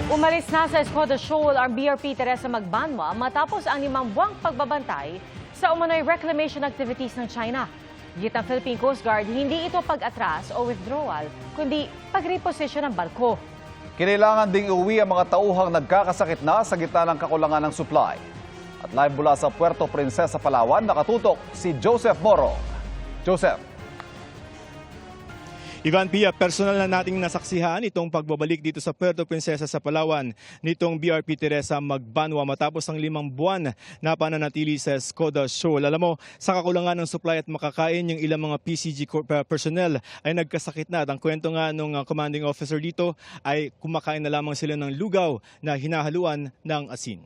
Umalis na sa Escoda Shoal ang BRP Teresa Magbanwa matapos ang 5 buwang pagbabantay sa umano'y reclamation activities ng China. Git ng Philippine Coast Guard, hindi ito pag-atras o withdrawal, kundi pag-reposition ng barko. Kinailangan ding iuwi ang mga tauhang nagkakasakit na sa gitna ng kakulangan ng supply. At live mula sa Puerto Princesa, Palawan, nakatutok si Joseph Moro. Joseph. Ivan Pia, personal na nating nasaksihan itong pagbabalik dito sa Puerto Princesa sa Palawan nitong BRP Teresa Magbanwa matapos ang 5 buwan na pananatili sa Escoda Shoal. Alam mo, sa kakulangan ng supply at makakain, yung ilang mga PCG personnel ay nagkasakit na. At ang kwento nga nung commanding officer dito ay kumakain na lamang sila ng lugaw na hinahaluan ng asin.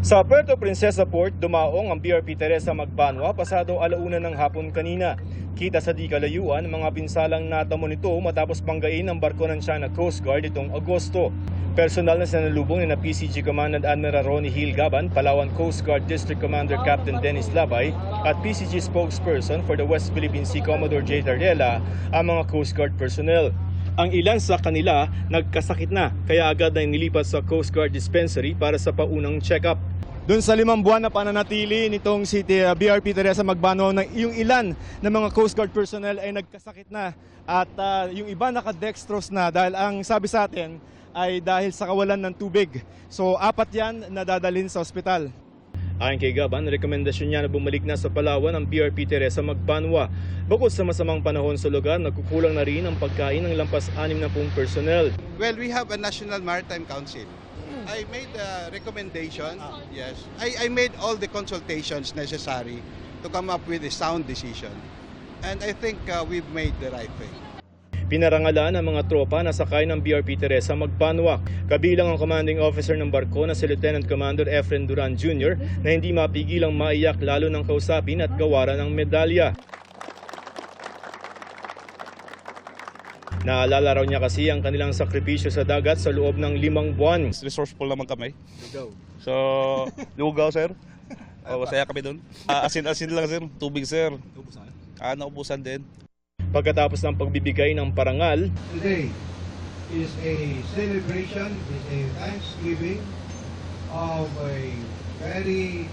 Sa Puerto Princesa Port, dumaong ang BRP Teresa Magbanwa pasado alauna ng hapon kanina. Kita sa di kalayuan, mga pinsalang natamo nito matapos banggain ang barko ng China Coast Guard itong Agosto. Personal na sinalubong ni PCG Commandant Admiral Ronnie Hill Gaban, Palawan Coast Guard District Commander Captain Dennis Labay at PCG spokesperson for the West Philippine Sea Commodore J. Tardela ang mga Coast Guard personnel. Ang ilan sa kanila nagkasakit na, kaya agad na nilipat sa Coast Guard Dispensary para sa paunang check-up. Doon sa 5 buwan na pananatili nitong BRP Teresa Magbanwa, yung ilan ng mga Coast Guard personnel ay nagkasakit na at yung iba nakadextrose na dahil ang sabi sa atin ay dahil sa kawalan ng tubig. So 4 yan na dadalhin sa ospital. Ayon kay Gaban, rekomendasyon niya na bumalik na sa Palawan ang BRP Teresa Magbanwa. Bukod sa masamang panahon sa lugar, nagkukulang na rin ang pagkain ng lampas 60 personnel. Well, we have a National Maritime Council. I made a recommendation, yes. I made all the consultations necessary to come up with a sound decision. And I think we've made the right thing. Pinarangalan ang mga tropa na sakay ng BRP Teresa Magbanwa. Kabilang ang commanding officer ng barko na si Lieutenant Commander Efren Duran Jr. na hindi mapigilang maiyak lalo ng kausapin at gawaran ng medalya. Naalala raw niya kasi ang kanilang sakripisyo sa dagat sa loob ng 5 buwan. Resourceful naman kami. Lugaw. So, lugaw, sir. Masaya kami doon. Asin-asin lang, sir. Tubig, sir. Naubusan din. Pagkatapos ng pagbibigay ng parangal, Today is a celebration, is a thanksgiving of a very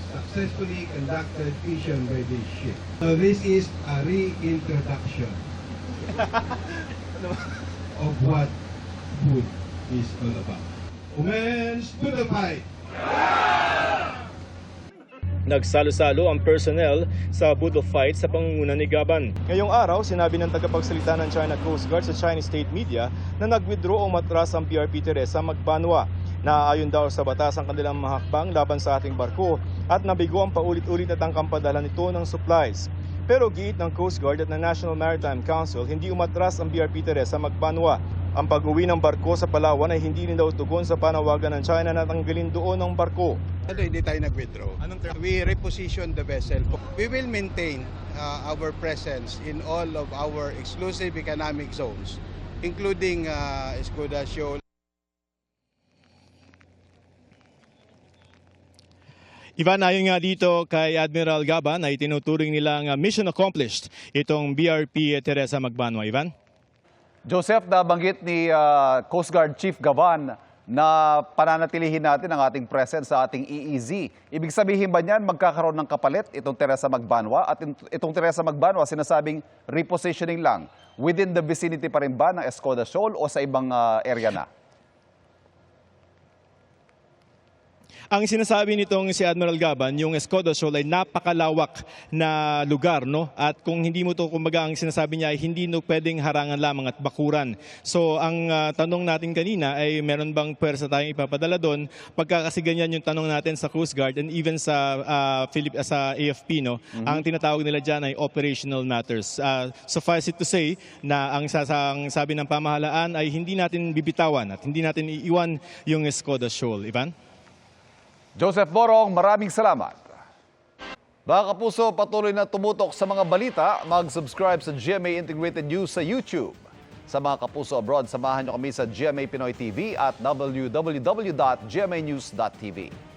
successfully conducted mission by this ship. So this is a reintroduction of what food is all about. Women to the fight! nagsalo-salo ang personnel sa Budo fight sa pangunguna ni Gaban. Ngayong araw, sinabi ng tagapagsalita ng China Coast Guard sa Chinese state media na nag-withdraw o matras ang BRP Teresa Magbanwa. Naaayon daw sa batas ang kanilang mahakbang laban sa ating barko at nabigo ang paulit-ulit at ang kampadala nito ng supplies. Pero giit ng Coast Guard at ng National Maritime Council, hindi umatras ang BRP Teresa Magbanwa. Ang pag-uwi ng barko sa Palawan ay hindi rin daw tugon sa panawagan ng China na tanggalin doon ang barko. Hindi tayo nag-withdraw. We reposition the vessel. We will maintain our presence in all of our exclusive economic zones, including Escoda Shoal. Ivan, ayon nga dito kay Admiral Gaban ay tinuturing nilang mission accomplished itong BRP Teresa Magbanwa. Ivan? Joseph, nabanggit ni Coast Guard Chief Gaban na pananatilihin natin ang ating presence sa ating EEZ. Ibig sabihin ba niyan magkakaroon ng kapalit itong Teresa Magbanwa? At itong Teresa Magbanwa sinasabing repositioning lang. Within the vicinity pa rin ba ng Escoda Shoal o sa ibang area na? Ang sinasabi nitong si Admiral Gaban, yung Escoda Shoal ay napakalawak na lugar, no? At kung hindi mo to, kumbaga ang sinasabi niya ay hindi no pwedeng harangan lamang at bakuran. So ang tanong natin kanina ay meron bang pwersa tayong ipapadala doon? Pagka kasi ganyan yung tanong natin sa Coast Guard and even sa sa AFP, no? Ang tinatawag nila dyan ay operational matters. Suffice it to say na ang sabi ng pamahalaan ay hindi natin bibitawan at hindi natin iiwan yung Escoda Shoal. Ivan? Joseph Borong, maraming salamat. Mga kapuso, patuloy na tumutok sa mga balita, mag-subscribe sa GMA Integrated News sa YouTube. Sa mga kapuso abroad, samahan nyo kami sa GMA Pinoy TV at www.gmanews.tv.